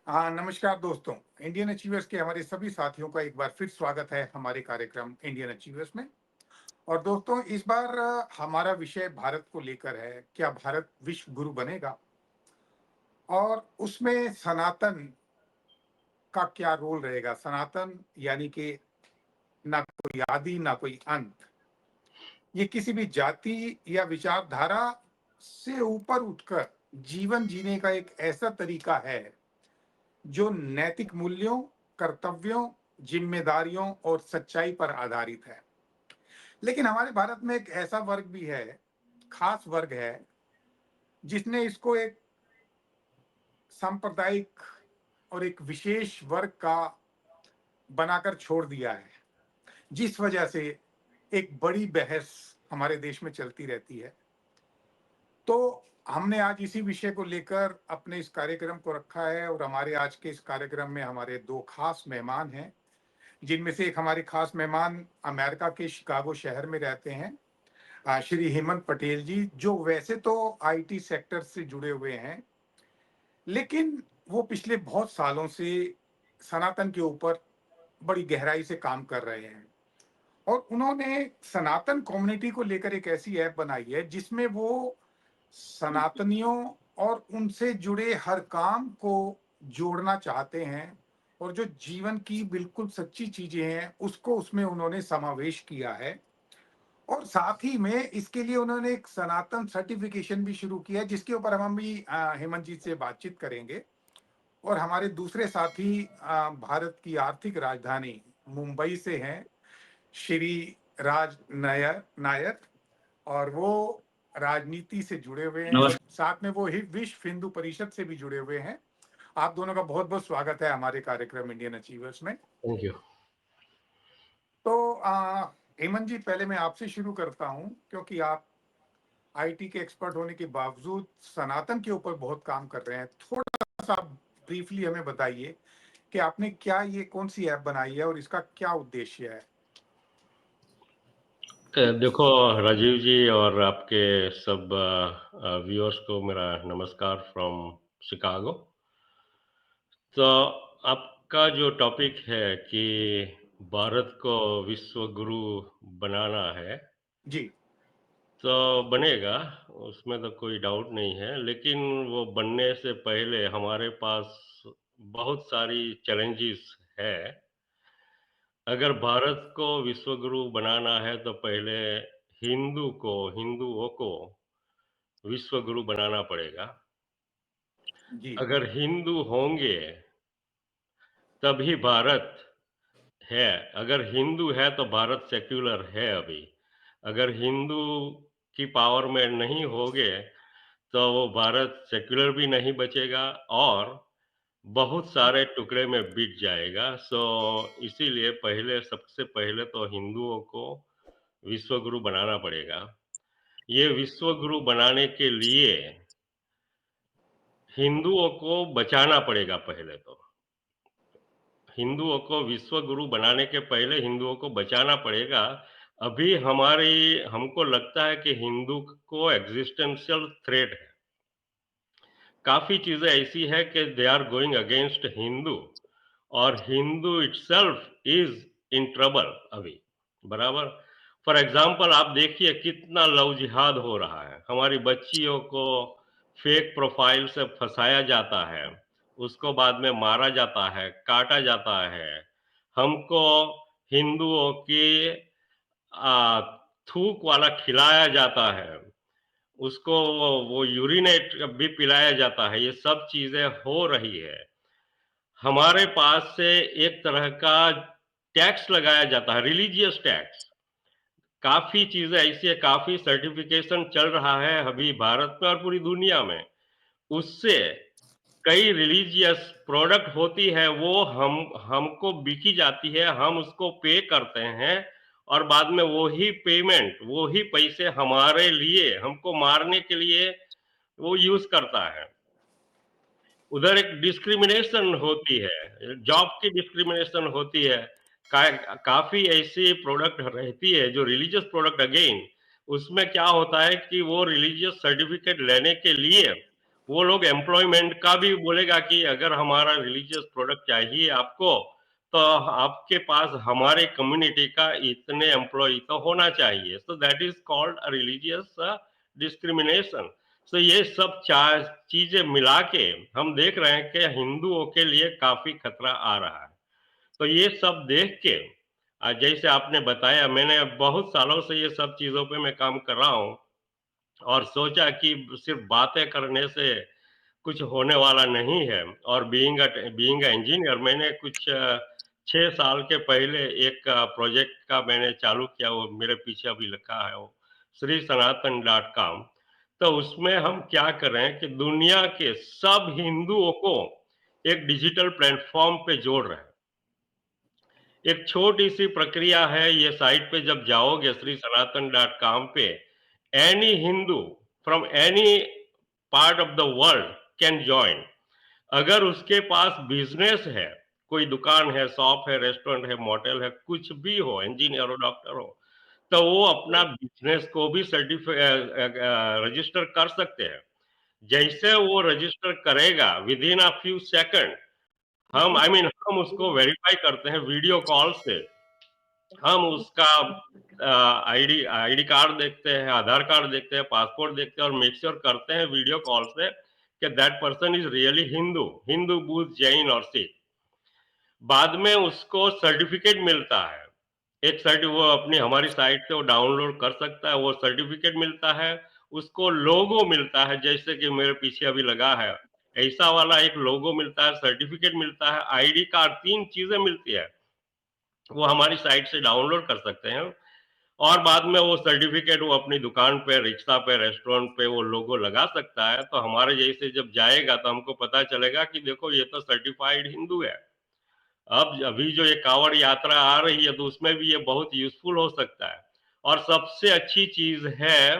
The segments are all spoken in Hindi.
हाँ, नमस्कार दोस्तों। इंडियन अचीवर्स के हमारे सभी साथियों का एक बार फिर स्वागत है हमारे कार्यक्रम इंडियन अचीवर्स में। और दोस्तों, इस बार हमारा विषय भारत को लेकर है। क्या भारत विश्व गुरु बनेगा? और उसमें सनातन का क्या रोल रहेगा? सनातन यानी कि ना कोई आदि ना कोई अंत। ये किसी भी जाति या विचारधारा से ऊपर उठकर जीवन जीने का एक ऐसा तरीका है जो नैतिक मूल्यों, कर्तव्यों, जिम्मेदारियों और सच्चाई पर आधारित है। लेकिन हमारे भारत में एक ऐसा वर्ग भी है, खास वर्ग है, जिसने इसको एक सांप्रदायिक और एक विशेष वर्ग का बनाकर छोड़ दिया है, जिस वजह से एक बड़ी बहस हमारे देश में चलती रहती है। तो हमने आज इसी विषय को लेकर अपने इस कार्यक्रम को रखा है और हमारे आज के इस कार्यक्रम में हमारे दो खास मेहमान हैं, जिनमें से एक हमारे खास मेहमान अमेरिका के शिकागो शहर में रहते हैं, श्री हेमंत पटेल जी, जो वैसे तो आईटी सेक्टर से जुड़े हुए हैं, लेकिन वो पिछले बहुत सालों से सनातन के ऊपर बड़ी गहराई से काम कर रहे हैं। और उन्होंने सनातन कम्युनिटी को लेकर एक ऐसी ऐप बनाई है जिसमें वो सनातनियों और उनसे जुड़े हर काम को जोड़ना चाहते हैं, और जो जीवन की बिल्कुल सच्ची चीजें हैं उसको उसमें उन्होंने समावेश किया है। और साथ ही में इसके लिए उन्होंने एक सनातन सर्टिफिकेशन भी शुरू किया है, जिसके ऊपर हम भी हेमंत जी से बातचीत करेंगे। और हमारे दूसरे साथी भारत की आर्थिक राजधानी मुंबई से हैं, श्री राज नायर, और वो राजनीति से जुड़े हुए हैं और नमस्कार। साथ में वो विश्व हिंदू परिषद से भी जुड़े हुए हैं। आप दोनों का बहुत बहुत स्वागत है हमारे कार्यक्रम इंडियन अचीवर्स में। Thank you. तो हेमंत जी, पहले मैं आपसे शुरू करता हूं, क्योंकि आप आईटी के एक्सपर्ट होने के बावजूद सनातन के ऊपर बहुत काम कर रहे हैं। थोड़ा सा ब्रीफली हमें बताइए कि आपने क्या, ये कौन सी ऐप बनाई है और इसका क्या उद्देश्य है? देखो राजीव जी और आपके सब व्यूअर्स को मेरा नमस्कार फ्रॉम शिकागो। तो आपका जो टॉपिक है कि भारत को विश्व गुरु बनाना है, जी। तो बनेगा, उसमें तो कोई डाउट नहीं है। लेकिन वो बनने से पहले हमारे पास बहुत सारी चैलेंजेस है। अगर भारत को विश्वगुरु बनाना है तो पहले हिंदुओं को विश्वगुरु बनाना पड़ेगा। जी। अगर हिंदू होंगे तभी भारत है। अगर हिंदू है तो भारत सेक्युलर है अभी। अगर हिंदू की पावर में नहीं होंगे तो वो भारत सेक्युलर भी नहीं बचेगा और बहुत सारे टुकड़े में बिक जाएगा। सो इसीलिए सबसे पहले तो हिंदुओं को विश्व गुरु बनाना पड़ेगा। ये विश्व गुरु बनाने के लिए हिंदुओं को बचाना पड़ेगा पहले तो। हिंदुओं को विश्व गुरु बनाने के पहले हिंदुओं को बचाना पड़ेगा। अभी हमको लगता है कि हिंदू को एग्जिस्टेंशियल थ्रेट है। काफ़ी चीज़ें ऐसी है कि they are going against Hindu और Hindu itself is in trouble अभी, बराबर? फॉर एग्ज़ाम्पल आप देखिए कितना लव जिहाद हो रहा है। हमारी बच्चियों को फेक प्रोफ़ाइल से फँसाया जाता है, उसको बाद में मारा जाता है, काटा जाता है। हमको हिंदुओं की थूक वाला खिलाया जाता है। उसको वो यूरिनेट भी पिलाया जाता है। ये सब चीज़ें हो रही है। हमारे पास से एक तरह का टैक्स लगाया जाता है, रिलीजियस टैक्स। काफ़ी चीज़ें ऐसी है, काफ़ी सर्टिफिकेशन चल रहा है अभी भारत में और पूरी दुनिया में। उससे कई रिलीजियस प्रोडक्ट होती है, वो हमको बिकी जाती है, हम उसको पे करते हैं और बाद में वो ही पैसे हमारे लिए, हमको मारने के लिए वो यूज़ करता है। उधर एक डिस्क्रिमिनेशन होती है, जॉब की डिस्क्रिमिनेशन होती है। काफ़ी ऐसी प्रोडक्ट रहती है जो रिलीजियस प्रोडक्ट, अगेन उसमें क्या होता है कि वो रिलीजियस सर्टिफिकेट लेने के लिए वो लोग एम्प्लॉयमेंट का भी बोलेगा कि अगर हमारा रिलीजियस प्रोडक्ट चाहिए आपको, तो आपके पास हमारे कम्युनिटी का इतने एम्प्लॉय तो होना चाहिए। So that is called religious discrimination. So ये सब चार चीजें मिला के हम देख रहे हैं कि हिंदुओं के लिए काफी खतरा आ रहा है। तो ये सब देख के जैसे आपने बताया, मैंने बहुत सालों से ये सब चीजों पे मैं काम कर रहा हूँ और सोचा कि सिर्फ बातें करने से कुछ होने वाला नहीं है। और बीइंग इंजीनियर, मैंने कुछ 6 साल के पहले एक प्रोजेक्ट का मैंने चालू किया, वो मेरे पीछे अभी लिखा है, वो श्री सनातन डॉट कॉम। तो उसमें हम क्या कर रहे हैं कि दुनिया के सब हिंदुओं को एक डिजिटल प्लेटफॉर्म पे जोड़ रहे हैं। एक छोटी सी प्रक्रिया है, ये साइट पे जब जाओगे श्री सनातन डॉट कॉम पे, any Hindu from any part of the world can join. अगर उसके पास बिजनेस है, कोई दुकान है, शॉप है, रेस्टोरेंट है, मोटेल है, कुछ भी हो, इंजीनियर हो, डॉक्टर हो, तो वो अपना बिजनेस को भी रजिस्टर कर सकते हैं। जैसे वो रजिस्टर करेगा, with in a few second हम उसको वेरीफाई करते हैं वीडियो कॉल से। हम उसका आईडी आईडी कार्ड देखते हैं, आधार कार्ड देखते हैं, पासपोर्ट देखते हैं और मेक श्योर करते हैं वीडियो कॉल से कि that person is really Hindu, Hindu, Buddha, Jain और सिख। बाद में उसको सर्टिफिकेट मिलता है। एक सर्टि वो अपनी हमारी साइट से वो डाउनलोड कर सकता है, वो सर्टिफिकेट मिलता है, उसको लोगो मिलता है, जैसे कि मेरे पीछे अभी लगा है, ऐसा वाला एक लोगो मिलता है, सर्टिफिकेट मिलता है, आईडी कार्ड, 3 चीजें मिलती है। वो हमारी साइट से डाउनलोड कर सकते हैं और बाद में वो सर्टिफिकेट वो अपनी दुकान पे, रिक्शा पे, रेस्टोरेंट पे वो लोगो लगा सकता है। तो हमारे जैसे जब जाएगा तो हमको पता चलेगा कि देखो ये तो सर्टिफाइड हिंदू है। अब अभी जो ये कांवड़ यात्रा आ रही है, तो उसमें भी ये बहुत यूजफुल हो सकता है। और सबसे अच्छी चीज है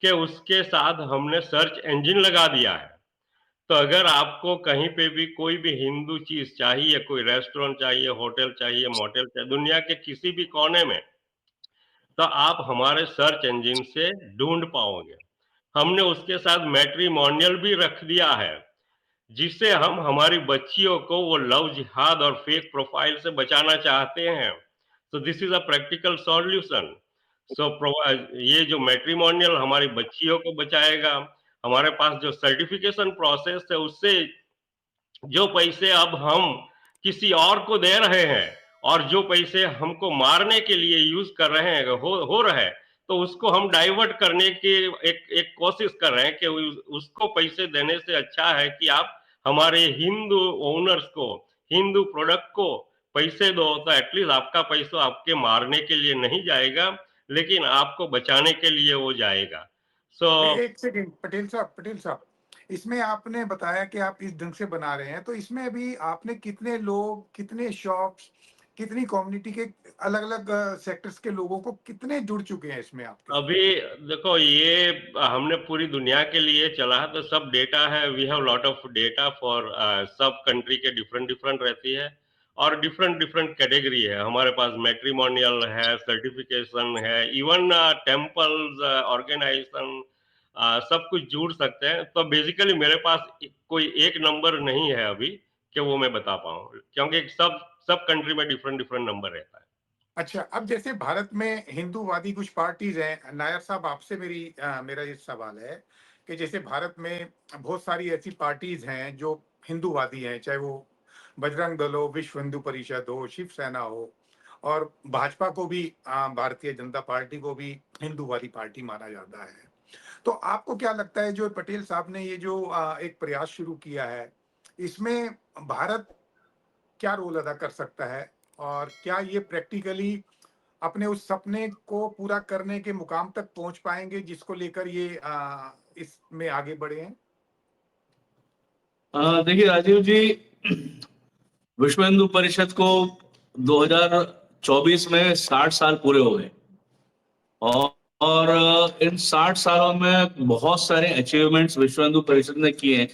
कि उसके साथ हमने सर्च इंजन लगा दिया है। तो अगर आपको कहीं पे भी कोई भी हिंदू चीज चाहिए, कोई रेस्टोरेंट चाहिए, होटल चाहिए, मोटेल चाहिए, दुनिया के किसी भी कोने में, तो आप हमारे सर्च इंजन से ढूंढ पाओगे। हमने उसके साथ मैट्रिमोनियल भी रख दिया है, जिससे हम हमारी बच्चियों को वो लव जिहाद और फेक प्रोफाइल से बचाना चाहते हैं। So this is a practical solution. So ये जो मैट्रिमोनियल हमारी बच्चियों को बचाएगा। हमारे पास जो सर्टिफिकेशन प्रोसेस है, उससे जो पैसे अब हम किसी और को दे रहे हैं और जो पैसे हमको मारने के लिए यूज कर रहे हैं, हो रहे हैं, तो उसको हम डाइवर्ट करने की एक एक कोशिश कर रहे हैं कि उसको पैसे देने से अच्छा है कि आप हमारे हिंदू ओनर्स को, हिंदू प्रोडक्ट को पैसे दो, तो एटलीस्ट आपका पैसा आपके मारने के लिए नहीं जाएगा, लेकिन आपको बचाने के लिए वो जाएगा। सो एक सेकंड पटेल साहब, इसमें आपने बताया कि आप इस ढंग से बना रहे हैं, तो इसमें अभी आपने कितने लोग, कितने शॉप्स, कितनी कम्युनिटी के अलग अलग सेक्टर्स के लोगों को कितने जुड़ चुके हैं इसमें आपके साथ? अभी देखो, ये हमने पूरी दुनिया के लिए चला है, तो सब डेटा है, we have lot of data for सब कंट्री के डिफरेंट डिफरेंट रहती है और डिफरेंट डिफरेंट कैटेगरी है। हमारे पास मैट्रिमोनियल है, सर्टिफिकेशन है, इवन टेम्पल्स, ऑर्गेनाइजेशन, सब कुछ जुड़ सकते हैं। तो बेसिकली मेरे पास कोई एक नंबर नहीं है अभी कि वो मैं बता पाऊँ, क्योंकि सब सब कंट्री में डिफरेंट डिफरेंट नंबर रहता है। अच्छा, अब जैसे भारत में हिंदूवादी कुछ पार्टीज हैं, नायर साहब आपसे मेरा ये सवाल है कि जैसे भारत में बहुत सारी ऐसी पार्टीज हैं जो हिंदूवादी हैं, चाहे वो बजरंग दल हो, विश्व हिंदू परिषद हो, शिवसेना हो, और भाजपा को भी, भारतीय जनता पार्टी को भी हिंदूवादी पार्टी माना जाता है। तो आपको क्या लगता है, जो पटेल साहब ने ये जो एक प्रयास शुरू किया है, इसमें भारत क्या रोल अदा कर सकता है, और क्या ये प्रैक्टिकली अपने उस सपने को पूरा करने के मुकाम तक पहुंच पाएंगे जिसको लेकर ये इसमें आगे बढ़े हैं? देखिए राजीव जी, विश्व हिंदू परिषद को 2024 में 60 साल पूरे हो गए और इन 60 सालों में बहुत सारे अचीवमेंट्स विश्व हिंदू परिषद ने किए हैं।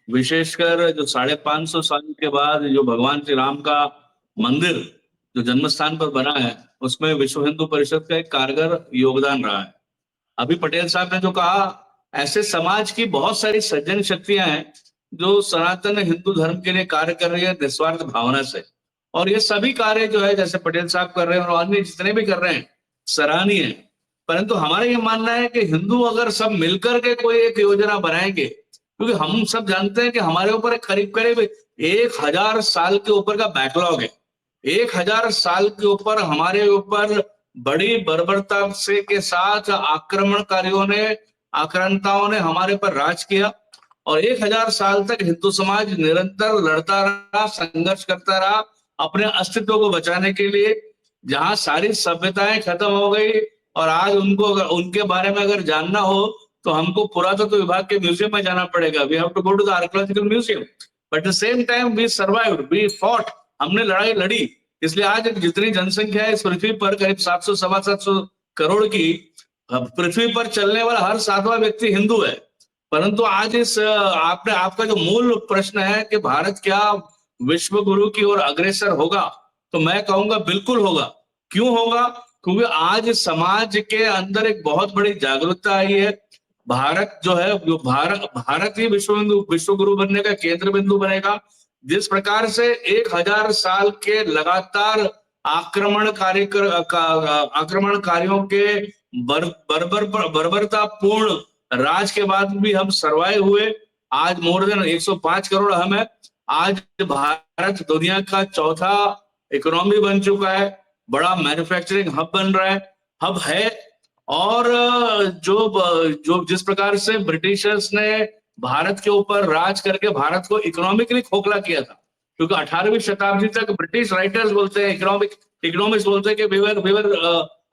विशेषकर जो 550 साल के बाद जो भगवान श्री राम का मंदिर जो जन्म स्थान पर बना है, उसमें विश्व हिंदू परिषद का एक कारगर योगदान रहा है। अभी पटेल साहब ने जो कहा ऐसे समाज की बहुत सारी सज्जन शक्तियां हैं जो सनातन हिंदू धर्म के लिए कार्य कर रही है निस्वार्थ भावना से। और ये सभी कार्य जो है जैसे पटेल साहब कर रहे हैं और अन्य जितने भी कर रहे हैं सराहनीय है। परंतु हमारा ये मानना है कि हिंदू अगर सब मिलकर के कोई एक योजना बनाएंगे, क्योंकि हम सब जानते हैं कि हमारे ऊपर करीब करीब 1000 साल के ऊपर का बैकलॉग है। 1000 साल के ऊपर हमारे ऊपर बड़ी बर्बरता से के साथ आक्रांताओं ने हमारे पर राज किया और 1000 साल तक हिंदू समाज निरंतर लड़ता रहा, संघर्ष करता रहा अपने अस्तित्व को बचाने के लिए। जहां सारी सभ्यताएं खत्म हो गई और आज उनको उनके बारे में अगर जानना हो तो हमको पुरातत्व विभाग के म्यूजियम में जाना पड़ेगा। We have to go to the archaeological museum. But at the same time we survived, we fought, हमने लड़ाई लड़ी। इसलिए आज जितनी जनसंख्या है इस पृथ्वी पर करीब 700 सवा 700 करोड़ की, पृथ्वी पर चलने वाला हर 7वां व्यक्ति हिंदू है। परंतु आज इस आपका जो मूल प्रश्न है कि भारत क्या विश्व गुरु की ओर अग्रसर होगा, तो मैं कहूंगा बिल्कुल होगा। क्यों होगा? क्योंकि आज समाज के अंदर एक बहुत बड़ी जागरूकता आई है। भारत जो है भारत ही विश्व गुरु बनने का केंद्र बिंदु बनेगा। जिस प्रकार से 1000 साल के लगातार आक्रमणकारियों के बर्बरता पूर्ण राज के बाद भी हम सर्वाइव हुए। आज मोर देन 105 करोड़ हम है। आज भारत दुनिया का चौथा इकोनॉमी बन चुका है, बड़ा मैन्युफैक्चरिंग हब बन रहा है, हब है। और जो जिस प्रकार से ब्रिटिशर्स ने भारत के ऊपर राज करके भारत को इकोनॉमिकली खोखला किया था, क्योंकि 18वीं शताब्दी तक ब्रिटिश राइटर्स बोलते हैं, इकोनॉमिक्स बोलते हैं कि we were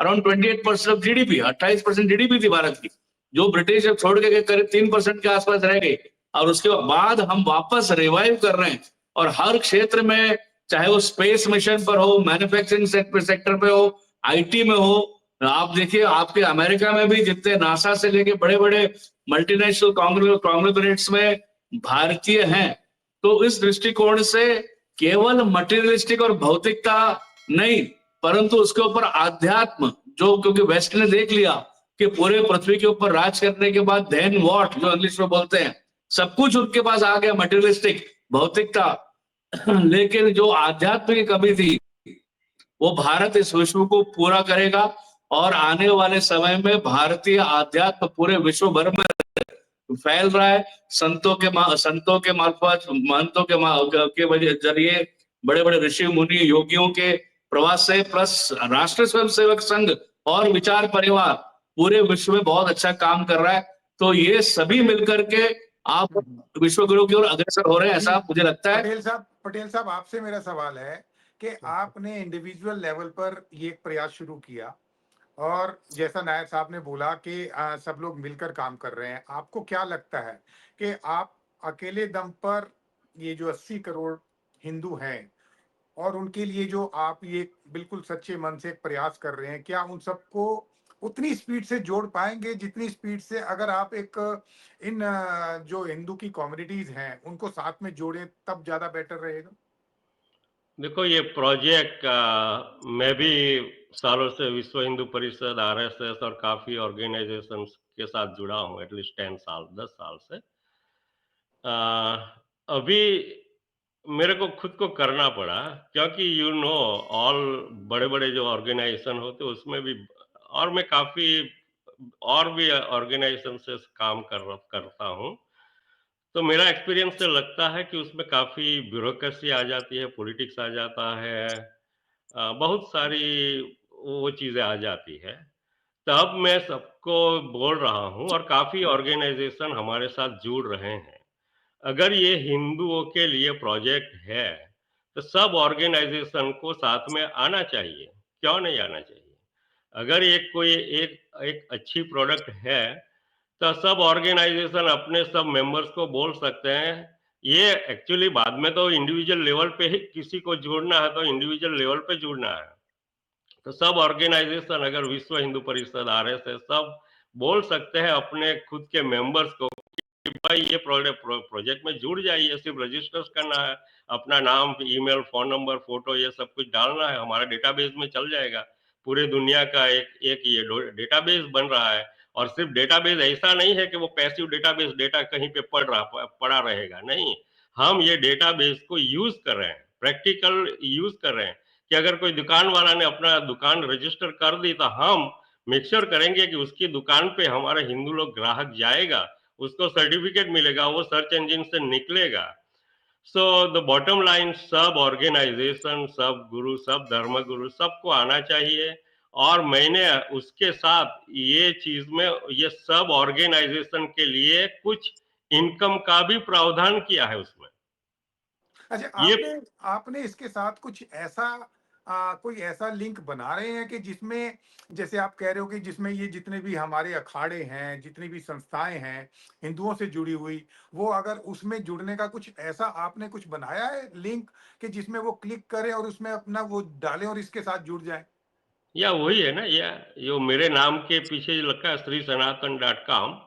around 28% of GDP, 28% GDP थी भारत की, जो ब्रिटिश छोड़ के करीब 3% के आसपास रह गई। और उसके बाद हम वापस रिवाइव कर रहे हैं और हर क्षेत्र में, चाहे वो स्पेस मिशन पर हो, मैन्युफैक्चरिंग सेक्टर पे हो, आईटी में हो। आप देखिए आपके अमेरिका में भी जितने नासा से लेके बड़े बड़े मल्टीनेशनल कांग्लोमरेट्स में भारतीय हैं। तो इस दृष्टिकोण से केवल मटेरियलिस्टिक और भौतिकता नहीं, परंतु उसके ऊपर आध्यात्म, जो क्योंकि वेस्ट ने देख लिया कि पूरे पृथ्वी के ऊपर राज करने के बाद देन व्हाट, जो इंग्लिश में बोलते हैं, सब कुछ उनके पास आ गया, मटेरियलिस्टिक, भौतिकता। लेकिन जो आध्यात्म की कमी थी वो भारत इस विश्व को पूरा करेगा और आने वाले समय में भारतीय आध्यात्म पूरे विश्व भर में फैल रहा है। संतों के मार्फत, महंतों के जरिए, बड़े बड़े ऋषि मुनि योगियों के प्रवास से, प्लस राष्ट्रीय स्वयंसेवक संघ और विचार परिवार पूरे विश्व में बहुत अच्छा काम कर रहा है। तो ये सभी मिलकर के आप विश्व गुरु की ओर अग्रसर हो रहे हैं, ऐसा मुझे लगता है। पटेल साहब आपसे मेरा सवाल है कि आपने इंडिविजुअल लेवल पर ये एक प्रयास शुरू किया और जैसा नायर साहब ने बोला कि सब लोग मिलकर काम कर रहे हैं। आपको क्या लगता है कि आप अकेले दम पर ये जो 80 करोड़ हिंदू हैं और उनके लिए जो आप ये बिल्कुल सच्चे मन से एक प्रयास कर रहे हैं, क्या उन सबको उतनी स्पीड से जोड़ पाएंगे जितनी स्पीड से अगर आप एक इन जो हिंदू की कम्युनिटीज हैं उनको साथ में जोड़ें, तब ज्यादा बेटर रहेगा? देखो, ये प्रोजेक्ट मैं भी सालों से विश्व हिंदू परिषद, आरएसएस और काफी ऑर्गेनाइजेशंस के साथ जुड़ा हूँ, एटलीस्ट 10 साल से। अभी मेरे को खुद को करना पड़ा, क्योंकि ऑल बड़े बड़े जो ऑर्गेनाइजेशन होते उसमें भी, और मैं काफी और भी ऑर्गेनाइजेशन से काम करता हूँ, तो मेरा एक्सपीरियंस से लगता है कि उसमें काफी ब्यूरोक्रेसी आ जाती है, पॉलिटिक्स आ जाता है, बहुत सारी वो चीजें आ जाती है। तब मैं सबको बोल रहा हूँ और काफी ऑर्गेनाइजेशन हमारे साथ जुड़ रहे हैं। अगर ये हिंदुओं के लिए प्रोजेक्ट है तो सब ऑर्गेनाइजेशन को साथ में आना चाहिए, क्यों नहीं आना चाहिए? अगर एक एक अच्छी प्रोडक्ट है तो सब ऑर्गेनाइजेशन अपने सब मेंबर्स को बोल सकते हैं। ये एक्चुअली बाद में तो इंडिविजुअल लेवल पे ही किसी को जोड़ना है तो इंडिविजुअल लेवल पे जुड़ना है। तो सब ऑर्गेनाइजेशन, अगर विश्व हिंदू परिषद, आरएसएस, सब बोल सकते हैं अपने खुद के मेंबर्स को कि भाई ये प्रोजेक्ट में जुड़ जाइए, सिर्फ रजिस्टर करना है, अपना नाम, ईमेल, फोन नंबर, फोटो, ये सब कुछ डालना है, हमारा डेटाबेस में चल जाएगा। पूरे दुनिया का एक ये डेटाबेस बन रहा है और सिर्फ डेटाबेस ऐसा नहीं है कि वो पैसिव डेटाबेस डेटा कहीं पे पड़ा रहेगा, नहीं, हम ये डेटाबेस को यूज कर रहे हैं, प्रैक्टिकल यूज कर रहे हैं कि अगर कोई दुकान वाला ने अपना दुकान रजिस्टर कर दी तो हम मेक श्योर करेंगे कि उसकी दुकान पे हमारे हिंदू लोग ग्राहक जाएगा, उसको सर्टिफिकेट मिलेगा, वो सर्च इंजन से निकलेगा। सो द बॉटम लाइन, सब ऑर्गेनाइजेशन, सब गुरु, सब धर्म गुरु, सबको आना चाहिए। और मैंने उसके साथ ये चीज में ये सब ऑर्गेनाइजेशन के लिए कुछ इनकम का भी प्रावधान किया है उसमें। अच्छा, ये आपने आपने इसके साथ कुछ ऐसा कोई ऐसा लिंक बना रहे हैं कि जिसमें, जैसे आप कह रहे हो कि जिसमें ये जितने भी हमारे अखाड़े हैं, जितनी भी संस्थाएं हैं हिंदुओं से जुड़ी हुई, वो अगर उसमें जुड़ने का कुछ ऐसा आपने कुछ बनाया है लिंक कि जिसमें वो क्लिक करें और उसमें अपना वो डालें और इसके साथ जुड़ जाएं? या वही है ना, या जो मेरे नाम के पीछे जो लिखा है श्रीसनातन.com,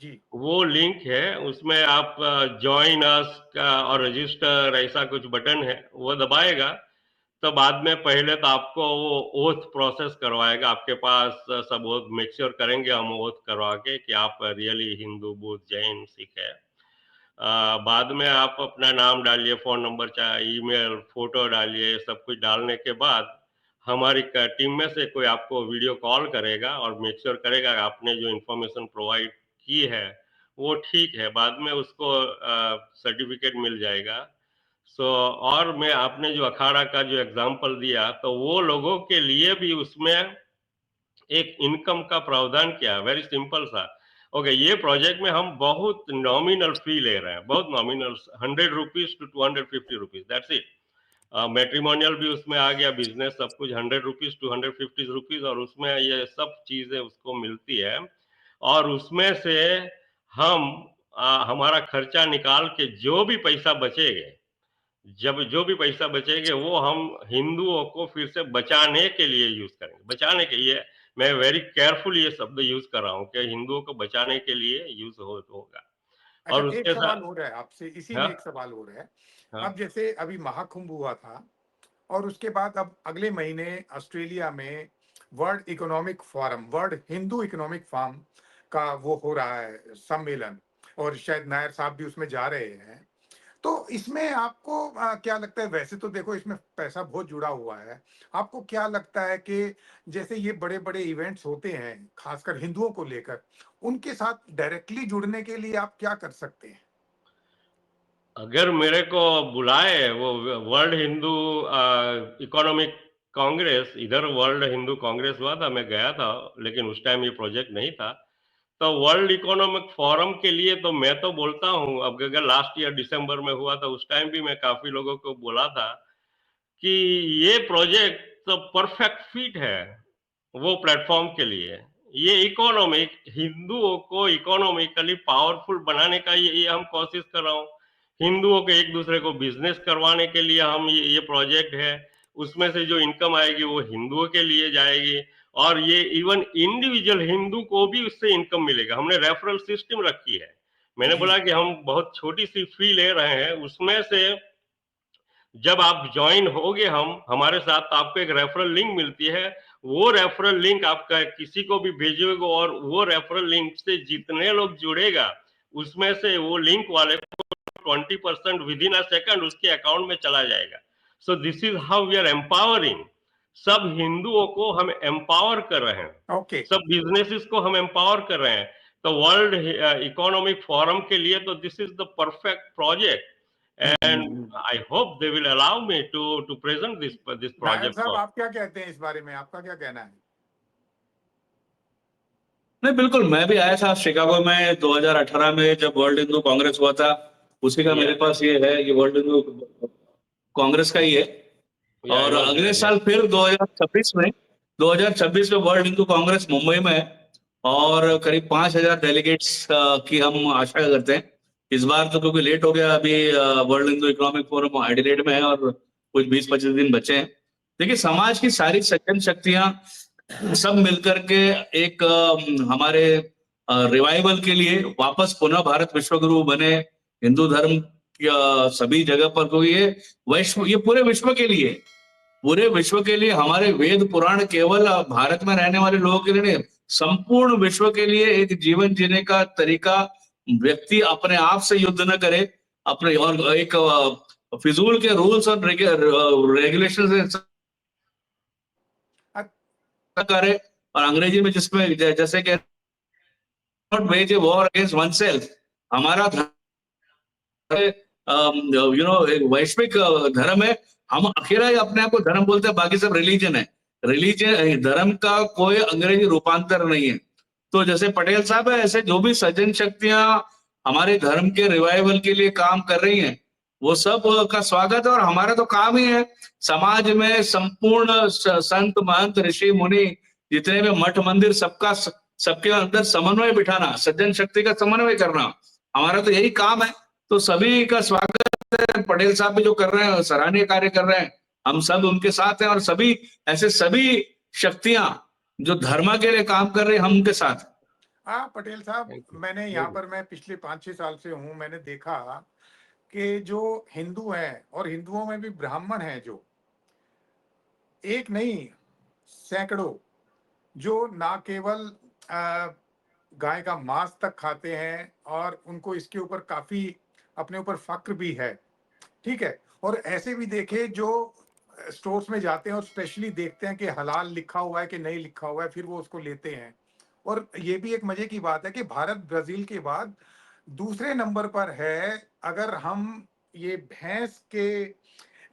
जी। वो लिंक है, उसमें आप जॉइन अस का और रजिस्टर ऐसा कुछ बटन है, वो दबाएगा तो बाद में पहले तो आपको वो ओथ प्रोसेस करवाएगा, आपके पास सब ओथ मेक श्योर करेंगे हम ओथ करवा के कि आप रियली हिंदू, बुद्ध, जैन, सिख है। बाद में आप अपना नाम डालिए, फोन नंबर, चाहे ईमेल, फोटो डालिए, सब कुछ डालने के बाद हमारी टीम में से कोई आपको वीडियो कॉल करेगा और मेक श्योर करेगा कि आपने जो इन्फॉर्मेशन प्रोवाइड की है वो ठीक है, बाद में उसको सर्टिफिकेट मिल जाएगा। सो और मैं आपने जो अखाड़ा का जो एग्जांपल दिया तो वो लोगों के लिए भी उसमें एक इनकम का प्रावधान किया है, वेरी सिंपल सा। ओके, ये प्रोजेक्ट में हम बहुत नॉमिनल फी ले रहे हैं, बहुत nominal, 100 rupees to 250 rupees, that's it. Matrimonial भी उसमें आ गया, बिजनेस सब कुछ 100 रुपीज टू 150 रुपीज, और उसमें ये सब चीजें उसको मिलती है। और उसमें से हम हमारा खर्चा निकाल के जो भी पैसा बचेगा, जब जो भी पैसा बचेंगे वो हम हिंदुओं को फिर से बचाने के लिए यूज करेंगे, बचाने के लिए। मैं वेरी केयरफुल ये शब्द यूज कर रहा हूँ कि हिंदुओं को बचाने के लिए यूज होगा। अच्छा, और एक उसके सवाल साथ, हो रहा है आपसे, इसी में हाँ, एक सवाल हो रहा है। हाँ, अब जैसे अभी महाकुंभ हुआ था और उसके बाद अब अगले महीने ऑस्ट्रेलिया में वर्ल्ड हिंदू इकोनॉमिक फोरम का वो हो रहा है सम्मेलन, और शायद नायर साहब भी उसमें जा रहे हैं। तो इसमें आपको क्या लगता है? वैसे तो देखो इसमें पैसा बहुत जुड़ा हुआ है। आपको क्या लगता है कि जैसे ये बड़े-बड़े इवेंट्स होते हैं, खासकर हिंदुओं को लेकर, उनके साथ डायरेक्टली जुड़ने के लिए आप क्या कर सकते हैं? अगर मेरे को बुलाए वो वर्ल्ड हिंदू इकोनॉमिक कांग्रेस, इधर वर्ल्ड हिंदू कांग्रेस हुआ था, मैं गया था, लेकिन उस टाइम ये प्रोजेक्ट नहीं था। तो वर्ल्ड इकोनॉमिक फोरम के लिए तो मैं तो बोलता हूँ, अब अगर लास्ट ईयर दिसंबर में हुआ था उस टाइम भी मैं काफी लोगों को बोला था कि ये प्रोजेक्ट तो परफेक्ट फिट है वो प्लेटफॉर्म के लिए। ये इकोनॉमिक हिंदुओं को इकोनॉमिकली पावरफुल बनाने का ये हम कोशिश कर रहा हूँ। हिंदुओं के एक दूसरे को बिजनेस करवाने के लिए हम ये प्रोजेक्ट है। उसमें से जो इनकम आएगी वो हिंदुओं के लिए जाएगी, और ये इवन इंडिविजुअल हिंदू को भी उससे इनकम मिलेगा। हमने रेफरल सिस्टम रखी है। मैंने जी। बोला कि हम बहुत छोटी सी फी ले रहे हैं, उसमें से जब आप ज्वाइन होगे हम हमारे साथ तो आपको एक रेफरल लिंक मिलती है। वो रेफरल लिंक आपका किसी को भी भेजोगे और वो रेफरल लिंक से जितने लोग जुड़ेगा उसमें से वो लिंक वाले को 20% विद इन अ सेकंड उसके अकाउंट में चला जाएगा। So this is how we are empowering. सब हिंदुओं को हम एम्पावर कर रहे हैं, ओके। सब बिजनेसेस को हम एम्पावर कर रहे हैं। तो वर्ल्ड इकोनॉमिक फोरम के लिए तो this is the perfect project, and I hope they will allow me to present this Nair project साहब, for. आप क्या कहते हैं इस बारे में? आपका क्या कहना है? नहीं, बिल्कुल, मैं भी आया था शिकागो में 2018 में जब वर्ल्ड हिंदू कांग्रेस हुआ था, उसी का मेरे Yeah, पास ये है, ये वर्ल्ड हिंदू कांग्रेस का ही है। yeah, I और was अगले there. साल Yes. फिर 2026 में वर्ल्ड हिंदू कांग्रेस मुंबई में है, और करीब 5,000 डेलीगेट्स की हम आशा करते हैं। इस बार तो क्योंकि लेट हो गया, अभी world Hindu economic forum Adelaide में है और कुछ 20-25 दिन बचे हैं। देखिए, समाज की सारी सज्जन शक्तियां सब मिलकर के एक हमारे रिवाइवल के लिए वापस पुनः भारत विश्वगुरु बने, हिंदू धर्म सभी जगह पर, क्योंकि ये पूरे विश्व के लिए, पूरे विश्व के लिए हमारे वेद पुराण केवल भारत में रहने वाले लोगों के लिए नहीं, संपूर्ण विश्व के लिए एक जीवन जीने का तरीका व्यक्ति अपने आप से युद्ध न करे, अपने और एक फिजूल के रूल्स और रेगुलेशन से करे, और अंग्रेजी में जिसमें जैसे कि not wage a war against oneself, हमारा एक वैश्विक धर्म है, हम अकेला ही अपने आप को धर्म बोलते हैं, बाकी सब रिलीजन है। रिलीजन धर्म का कोई अंग्रेजी रूपांतर नहीं है। तो जैसे पटेल साहब है, ऐसे जो भी सज्जन शक्तियां हमारे धर्म के रिवाइवल के लिए काम कर रही हैं, वो सब का स्वागत है। और हमारा तो काम ही है समाज में संपूर्ण संत महंत ऋषि मुनि जितने भी मठ मंदिर सबके अंदर समन्वय बिठाना, सज्जन शक्ति का समन्वय करना, हमारा तो यही काम है। तो सभी का स्वागत है। पटेल साहब भी जो कर रहे हैं सराहनीय कार्य कर रहे हैं, हम सब उनके साथ हैं। और सभी ऐसे सभी शक्तियां जो धर्म के लिए काम कर रही हैं, हम उनके साथ। हाँ पटेल साहब, मैंने यहाँ पर, मैं पिछले 5-6 साल से हूँ, मैंने देखा कि जो हिंदू हैं और हिंदुओं में भी ब्राह्मण हैं, जो एक नहीं सैकड़ों, जो ना केवल गाय का मांस तक खाते हैं और उनको इसके ऊपर काफी अपने ऊपर फक्र भी है, ठीक है। और ऐसे भी देखे जो स्टोर्स में जाते हैं और स्पेशली देखते हैं कि हलाल लिखा हुआ है कि नहीं लिखा हुआ है, फिर वो उसको लेते हैं। और ये भी एक मजे की बात है कि भारत ब्राजील के बाद दूसरे नंबर पर है अगर हम ये भैंस के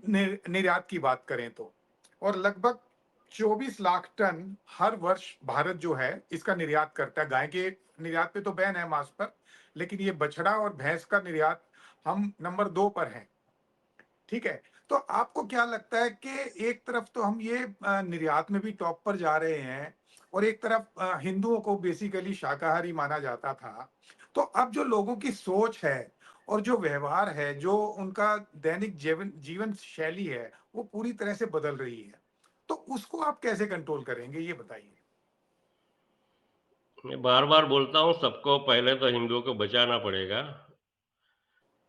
निर्यात की बात करें तो, और लगभग 24 लाख टन हर वर्ष भारत जो है इसका निर्यात करता है। गाय के निर्यात पे तो बैन है मांस पर, लेकिन ये बछड़ा और भैंस का निर्यात हम नंबर 2 पर हैं, ठीक है। तो आपको क्या लगता है कि एक तरफ तो हम ये निर्यात में भी टॉप पर जा रहे हैं और एक तरफ हिंदुओं को बेसिकली शाकाहारी माना जाता था, तो अब जो लोगों की सोच है और जो व्यवहार है, जो उनका दैनिक जीवन शैली है, वो पूरी तरह से बदल रही है। तो उसको आप कैसे कंट्रोल करेंगे, ये बताइए। मैं बार बार बोलता हूँ, सबको पहले तो हिंदुओं को बचाना पड़ेगा।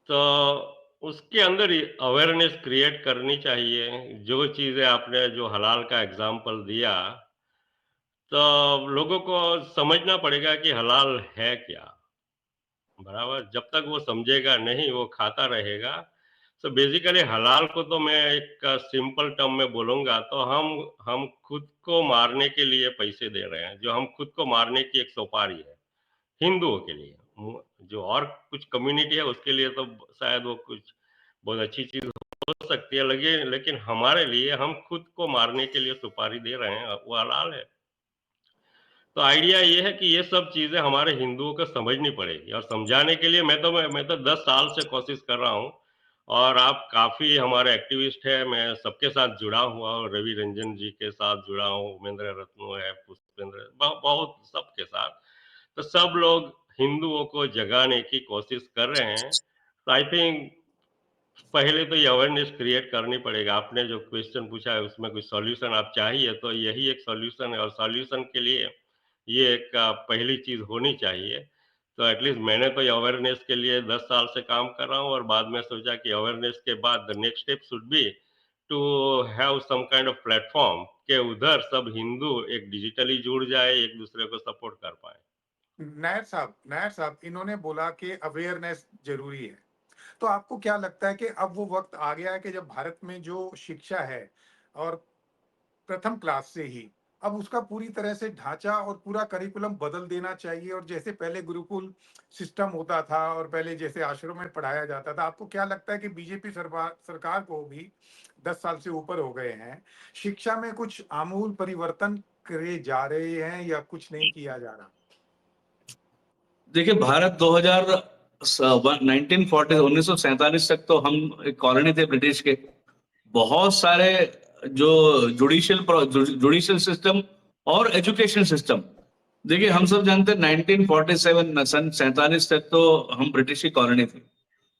तो उसके अंदर अवेयरनेस क्रिएट करनी चाहिए। जो चीज़ें आपने जो हलाल का एग्जाम्पल दिया, तो लोगों को समझना पड़ेगा कि हलाल है क्या, बराबर। जब तक वो समझेगा नहीं, वो खाता रहेगा। तो बेसिकली हलाल को तो मैं एक सिंपल टर्म में बोलूँगा तो हम खुद को मारने के लिए पैसे दे रहे हैं, जो हम खुद को मारने की एक सोपारी है हिंदुओं के लिए। जो और कुछ कम्युनिटी है उसके लिए तो शायद वो कुछ बहुत अच्छी चीज़ हो सकती है लगे, लेकिन हमारे लिए हम खुद को मारने के लिए सुपारी दे रहे हैं, वो हलाल है। तो आइडिया ये है कि ये सब चीज़ें हमारे हिंदुओं को समझनी पड़ेगी, और समझाने के लिए मैं तो 10 साल से कोशिश कर रहा हूँ। और आप काफ़ी हमारे एक्टिविस्ट हैं, मैं सबके साथ जुड़ा हुआ हूँ, रवि रंजन जी के साथ जुड़ा हूँ, उमेंद्र रत्नो है, पुष्पेंद्र, बहुत सबके साथ। तो सब लोग हिंदुओं को जगाने की कोशिश कर रहे हैं। तो आई थिंक पहले तो ये अवेयरनेस क्रिएट करनी पड़ेगा। आपने जो क्वेश्चन पूछा है उसमें कुछ सॉल्यूशन आप चाहिए, तो यही एक सॉल्यूशन है, और सॉल्यूशन के लिए ये एक पहली चीज़ होनी चाहिए। तो एटलीस्ट मैंने तो ये अवेयरनेस के लिए 10 साल से काम कर रहा हूँ, और बाद में सोचा कि अवेयरनेस के बाद the next step should be to have some kind of platform के उधर सब हिंदू एक डिजिटली जुड़ जाए, एक दूसरे को सपोर्ट कर पाए। नायर साहब, इन्होंने बोला कि अवेयरनेस जरूरी है। तो आपको क्या लगता है कि अब वो वक्त आ गया है कि जब भारत में जो शिक्षा है, और प्रथम क्लास से ही, अब उसका पूरी तरह से ढांचा और पूरा करिकुलम बदल देना चाहिए, और जैसे पहले गुरुकुल सिस्टम होता था और पहले जैसे आश्रम में पढ़ाया जाता था, आपको क्या लगता है कि बीजेपी सरकार को भी 10 साल से ऊपर हो गए हैं, शिक्षा में कुछ आमूल परिवर्तन करे जा रहे हैं या कुछ नहीं किया जा रहा? देखिए, भारत 1947 तक तो हम एक कॉलोनी थे ब्रिटिश के। बहुत सारे जो जुडिशियल सिस्टम और एजुकेशन सिस्टम, देखिए हम सब जानते हैं 1947 सन 47 तक तो हम ब्रिटिश की कॉलोनी थी,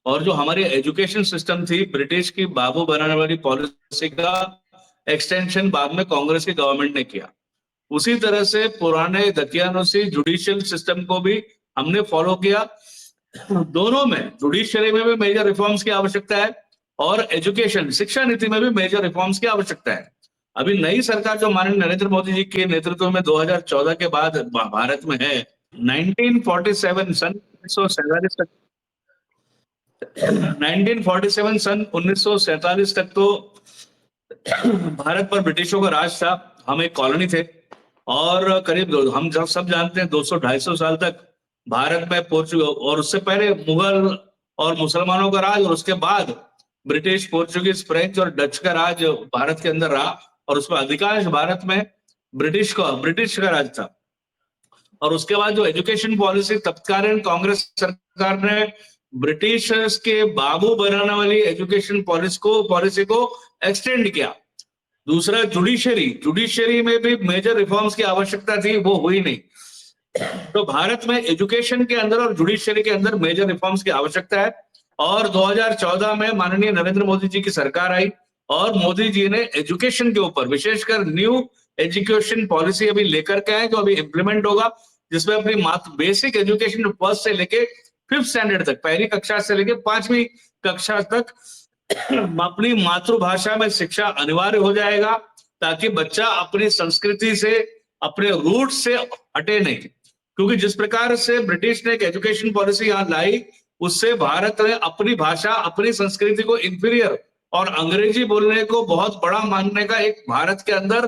और जो हमारी एजुकेशन सिस्टम थी ब्रिटिश की बाबू बनाने वाली पॉलिसी का एक्सटेंशन बाद में कांग्रेस की गवर्नमेंट ने किया। उसी तरह से पुराने दकियानूसी जुडिशियल सिस्टम को भी हमने फॉलो किया। दोनों में, जुडिशियरी में भी मेजर रिफॉर्म्स की आवश्यकता है और एजुकेशन शिक्षा नीति में भी मेजर रिफॉर्म्स की आवश्यकता है। अभी नई सरकार जो माननीय नरेंद्र मोदी जी के नेतृत्व में 2014 के बाद भारत में है, 1947 सन 1947 तक 1947 सन 1947 तक तो भारत पर ब्रिटिशों का राज था। हम एक कॉलोनी थे और करीब हम जब सब जानते हैं 200-250 साल तक भारत में पोर्चुगल, और उससे पहले मुगल और मुसलमानों का राज, और उसके बाद ब्रिटिश, पोर्चुगीज, फ्रेंच और डच का राज भारत के अंदर रहा, और उसमें अधिकांश भारत में ब्रिटिश का राज था। और उसके बाद जो एजुकेशन पॉलिसी तत्कालीन कांग्रेस सरकार ने ब्रिटिश के बाबू बनाने वाली एजुकेशन पॉलिसी को एक्सटेंड किया। दूसरा जुडिशरी में भी मेजर रिफॉर्म्स की आवश्यकता थी, वो हुई नहीं। तो भारत में एजुकेशन के अंदर और जुडिशरी के अंदर मेजर रिफॉर्म्स की आवश्यकता है। और 2014 में माननीय नरेंद्र मोदी जी की सरकार आई और मोदी जी ने एजुकेशन के ऊपर विशेषकर न्यू एजुकेशन पॉलिसी अभी लेकर के आए, जो अभी इंप्लीमेंट होगा, जिसमें अपनी बेसिक एजुकेशन फर्स्ट से लेके 5th स्टैंडर्ड तक, पहली कक्षा से लेके 5वीं कक्षा तक अपनी मातृभाषा में शिक्षा अनिवार्य हो जाएगा, ताकि बच्चा अपनी संस्कृति से, अपने रूट से हटे नहीं। क्योंकि जिस प्रकार से ब्रिटिश ने एक एजुकेशन पॉलिसी यहां लाई, उससे भारत ने अपनी भाषा, अपनी संस्कृति को इंफीरियर और अंग्रेजी बोलने को बहुत बड़ा मानने का एक भारत के अंदर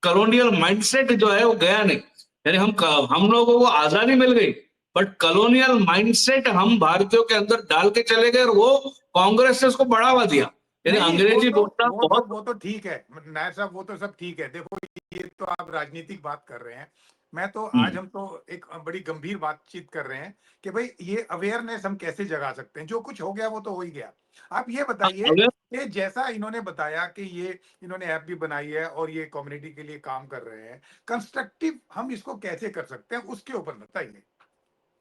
कॉलोनियल माइंडसेट जो है वो गया नहीं। यानी हम लोगों को आजादी मिल गई, बट कॉलोनियल माइंडसेट हम भारतीयों के अंदर डाल के चले गए, और वो कांग्रेस ने उसको बढ़ावा दिया। यानी अंग्रेजी बोलना बहुत वो तो ठीक है नायर साहब, वो तो सब ठीक है। देखो, ये तो आप राजनीतिक बात कर रहे हैं, मैं तो आज हम तो एक बड़ी गंभीर बातचीत कर रहे हैं कि भाई ये अवेयरनेस हम कैसे जगा सकते हैं। जो कुछ हो गया वो तो हो ही गया। आप ये बताइए कि जैसा इन्होंने बताया कि ये इन्होंने ऐप भी बनाई है और ये कम्युनिटी के लिए काम कर रहे हैं, कंस्ट्रक्टिव हम इसको कैसे कर सकते हैं, उसके ऊपर बताइए।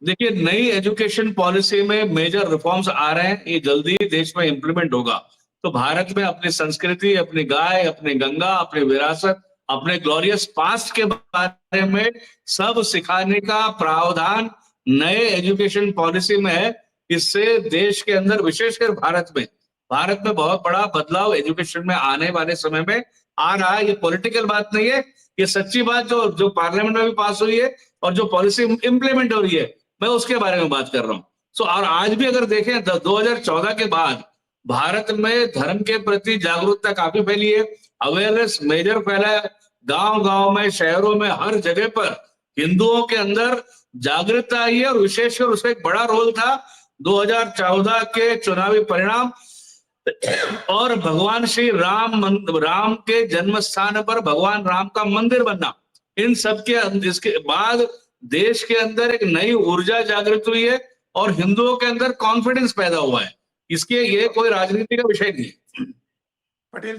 देखिए, नई एजुकेशन पॉलिसी में मेजर रिफॉर्म्स आ रहे हैं, ये जल्दी ही देश में इंप्लीमेंट होगा। तो भारत में अपनी संस्कृति, अपनी गाय, अपनी गंगा, अपनी विरासत, अपने ग्लोरियस पास्ट के बारे में सब सिखाने का प्रावधान नए एजुकेशन पॉलिसी में है। इससे देश के अंदर, विशेषकर भारत में बहुत बड़ा बदलाव एजुकेशन में आने वाले समय में आ रहा है। ये पॉलिटिकल बात नहीं है, ये सच्ची बात जो पार्लियामेंट में भी पास हुई है और जो पॉलिसी इंप्लीमेंट हो रही है, मैं उसके बारे में बात कर रहा हूं। और आज भी अगर देखें 2014 के बाद भारत में धर्म के प्रति जागरूकता काफी फैली है, अवेयरनेस मेजर फैला है। गांव-गांव में, शहरों में, हर जगह पर हिंदुओं के अंदर जागरूकता आई है, और विशेषकर उसका एक बड़ा रोल था 2014 के चुनावी परिणाम और भगवान श्री राम के जन्म स्थान पर भगवान राम का मंदिर बनना। इन सब के इसके बाद देश के अंदर एक नई ऊर्जा जागृत हुई है और हिंदुओं के अंदर कॉन्फिडेंस पैदा हुआ है। इसके ये कोई राजनीति का विषय नहीं है। पटेल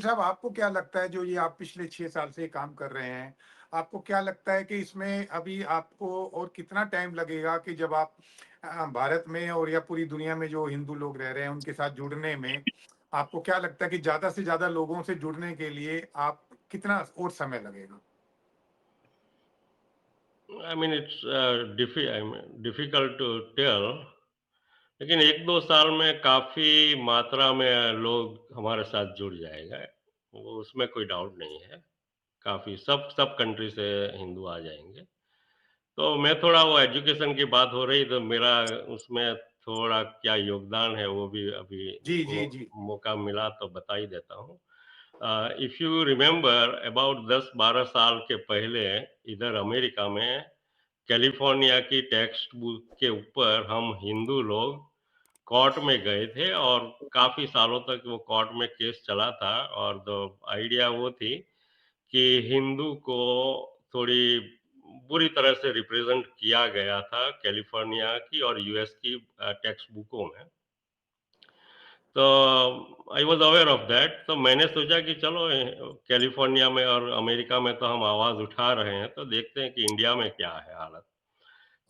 साहब, आपको क्या लगता है, जो ये आप पिछले 6 साल से काम कर रहे हैं, आपको क्या लगता है कि इसमें अभी आपको और कितना टाइम लगेगा कि जब आप भारत में और या पूरी दुनिया में जो हिंदू लोग रह रहे हैं उनके साथ जुड़ने में, आपको क्या लगता है कि ज्यादा से ज्यादा लोगों से जुड़ने के लिए आप कितना और समय लगेगा? I mean, it's difficult to tell, लेकिन 1-2 साल में काफी मात्रा में लोग हमारे साथ जुड़ जाएगा, वो उसमें कोई डाउट नहीं है। काफी सब कंट्री से हिंदू आ जाएंगे। तो मैं थोड़ा, वो एजुकेशन की बात हो रही, तो मेरा उसमें थोड़ा क्या योगदान है वो भी अभी जी। मौका मिला तो बता ही देता हूँ। इफ यू रिमेम्बर, अबाउट 10-12 साल के पहले इधर अमेरिका में कैलिफोर्निया की टेक्स्ट बुक के ऊपर हम हिंदू लोग कोर्ट में गए थे, और काफी सालों तक वो कोर्ट में केस चला था। और द आइडिया वो थी कि हिंदू को थोड़ी बुरी तरह से रिप्रेजेंट किया गया था कैलिफोर्निया की और यूएस की टेक्स्ट बुकों में। तो I was aware of that. तो मैंने सोचा कि चलो, कैलिफोर्निया में और अमेरिका में तो हम आवाज उठा रहे हैं, तो देखते हैं कि इंडिया में क्या है हालत।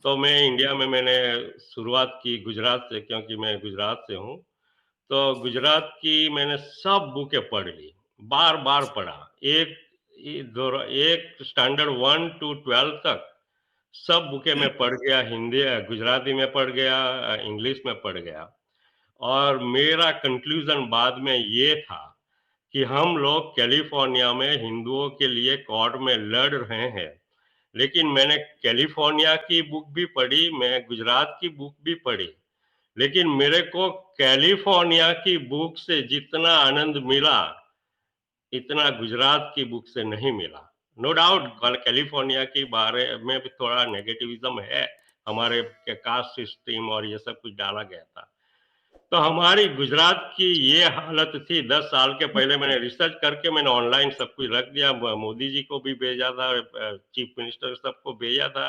तो मैं इंडिया में मैंने शुरुआत की गुजरात से, क्योंकि मैं गुजरात से हूँ। तो गुजरात की मैंने सब बुकें पढ़ ली, बार-बार पढ़ा। एक स्टैंडर्ड 1 to 12 तक सब बुकें मैं पढ़ गया, हिंदी गुजराती में पढ़ गया, इंग्लिश में पढ़ गया। और मेरा कंक्लूजन बाद में ये था कि हम लोग कैलिफोर्निया में हिंदुओं के लिए कोर्ट में लड़ रहे हैं, लेकिन मैंने कैलिफोर्निया की बुक भी पढ़ी, मैं गुजरात की बुक भी पढ़ी, लेकिन मेरे को कैलिफोर्निया की बुक से जितना आनंद मिला, इतना गुजरात की बुक से नहीं मिला। नो डाउट कैलिफोर्निया के बारे में भी थोड़ा नेगेटिविज्म है, हमारे कास्ट सिस्टम और ये सब कुछ डाला गया था। तो हमारी गुजरात की ये हालत थी। 10 साल के पहले मैंने रिसर्च करके मैंने ऑनलाइन सब कुछ रख दिया, मोदी जी को भी भेजा था, चीफ मिनिस्टर सबको भेजा था।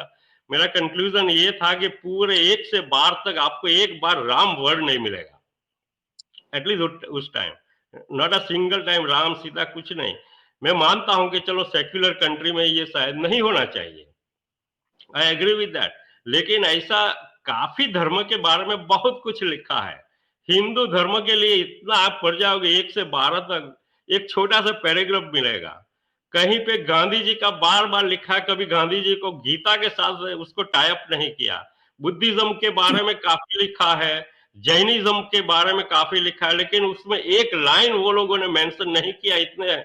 मेरा कंक्लूजन ये था कि पूरे 1 से 12 तक आपको एक बार राम वर्ड नहीं मिलेगा, एटलीस्ट उस time not a single time Ram Sita कुछ नहीं। मैं मानता हूं कि चलो सेक्युलर कंट्री में ये शायद नहीं होना चाहिए, आई एग्री विद दैट, लेकिन ऐसा काफी धर्म के बारे में बहुत कुछ लिखा है। हिंदू धर्म के लिए इतना आप पढ़ जाओगे 1 से 12 तक, एक छोटा सा पैराग्राफ मिलेगा। कहीं पे गांधी जी का बार बार लिखा है, कभी गांधी जी को गीता के साथ उसको टाइप नहीं किया। बुद्धिज्म के बारे में काफी लिखा है, जैनिज्म के बारे में काफी लिखा है, लेकिन उसमें एक लाइन वो लोगों ने मेंशन नहीं किया इतने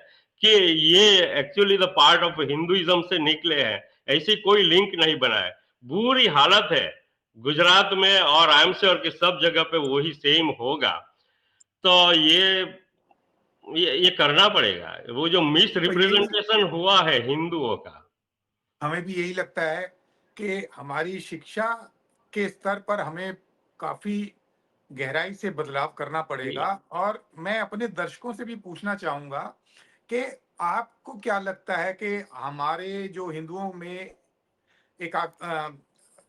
कि ये actually the part of Hinduism से निकले हैं, ऐसी कोई लिंक नहीं बना है। बुरी हालत है गुजरात में, और आई एम श्योर कि सब जगह पे वही सेम होगा। तो ये करना पड़ेगा, वो जो मिस तो यही रिप्रेजेंटेशन हुआ है हिंदुओं का। हमें भी यही लगता है कि हमारी शिक्षा के स्तर पर हमें काफी गहराई से बदलाव करना पड़ेगा। और मैं अपने दर्शकों से भी पूछना चाहूंगा कि आपको क्या लगता है कि हमारे जो हिंदुओं में एक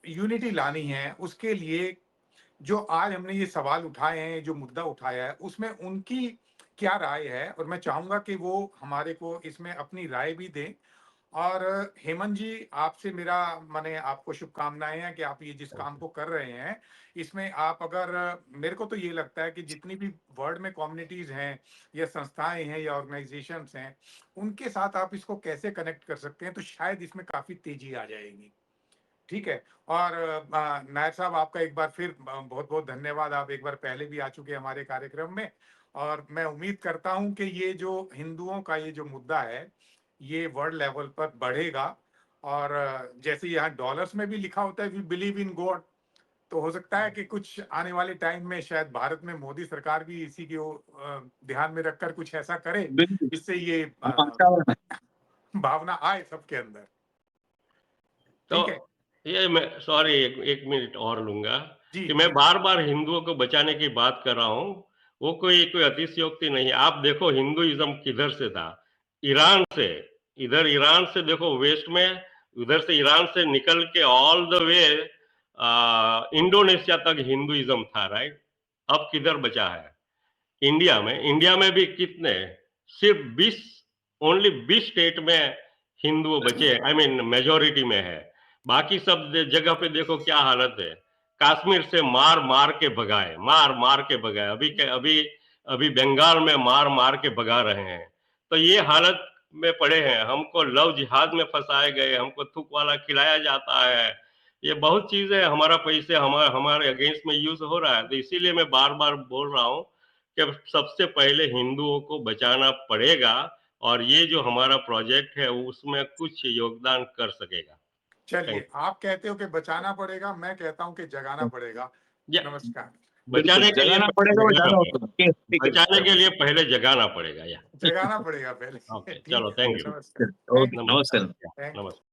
यूनिटी लानी है, उसके लिए जो आज हमने ये सवाल उठाए हैं, जो मुद्दा उठाया है, उसमें उनकी क्या राय है? और मैं चाहूंगा कि वो हमारे को इसमें अपनी राय भी दें। और हेमंत जी, आपसे मेरा माने आपको शुभकामनाएं हैं कि आप ये जिस काम को कर रहे हैं, इसमें आप अगर, मेरे को तो ये लगता है कि जितनी भी वर्ल्ड में कम्युनिटीज हैं या संस्थाएं हैं या ऑर्गेनाइजेशंस हैं, उनके साथ आप इसको कैसे कनेक्ट कर सकते हैं, तो शायद इसमें काफी तेजी आ जाएगी। ठीक है। और नायर साहब, आपका एक बार फिर बहुत बहुत धन्यवाद। आप एक बार पहले भी आ चुके हैं हमारे कार्यक्रम में, और मैं उम्मीद करता हूं कि ये जो हिंदुओं का ये जो मुद्दा है, ये वर्ल्ड लेवल पर बढ़ेगा। और जैसे यहाँ डॉलर्स में भी लिखा होता है वी बिलीव इन गॉड, तो हो सकता है कि कुछ आने वाले टाइम में शायद भारत में मोदी सरकार भी इसी को ध्यान में रखकर कुछ ऐसा करे बिल्कुल, जिससे ये हम आशावादी हैं। भावना आए सबके अंदर। तो ठीक है ये मैं सॉरी एक मिनट और लूंगा जी कि मैं जी। बार बार हिंदुओं को बचाने की बात कर रहा हूँ, वो कोई कोई अतिशयोक्ति नहीं। आप देखो हिंदुइज्म किधर से था, ईरान से। इधर ईरान से देखो वेस्ट में, उधर से ईरान से निकल के ऑल द वे इंडोनेशिया तक हिंदुइज्म था, राइट। अब किधर बचा है? इंडिया में भी कितने, सिर्फ 20, ओनली 20 स्टेट में हिंदू बचे, आई मीन मेजोरिटी में है। बाकी सब जगह पे देखो क्या हालत है। कश्मीर से मार मार के भगाए, मार मार के भगाए, अभी अभी बंगाल में मार मार के भगा रहे हैं। तो ये हालत में पड़े हैं, हमको लव जिहाद में फंसाए गए, हमको थूक वाला खिलाया जाता है। ये बहुत चीजें, हमारा पैसे हमारे अगेंस्ट में यूज हो रहा है। तो इसीलिए मैं बार बार बोल रहा हूँ कि सबसे पहले हिंदुओं को बचाना पड़ेगा, और ये जो हमारा प्रोजेक्ट है उसमें कुछ योगदान कर सकेगा। चलिए, थैंक आप कहते हो कि बचाना पड़ेगा, मैं कहता हूँ कि जगाना पड़ेगा। यू। नमस्कार। बिल्कुल, बचाने के लिए जगाना पहले पड़ेगा और जगाना ज़्यादा पड़ेगा, होगा। ठीक है, ठीक बचाने है। के लिए पहले जगाना पड़ेगा। या जगाना पड़ेगा पहले। ओके, ठीक चलो, है। Thank you. नमस्कार। Okay, thank you. नमस्कार। नमस्कार। Thank you. नमस्कार।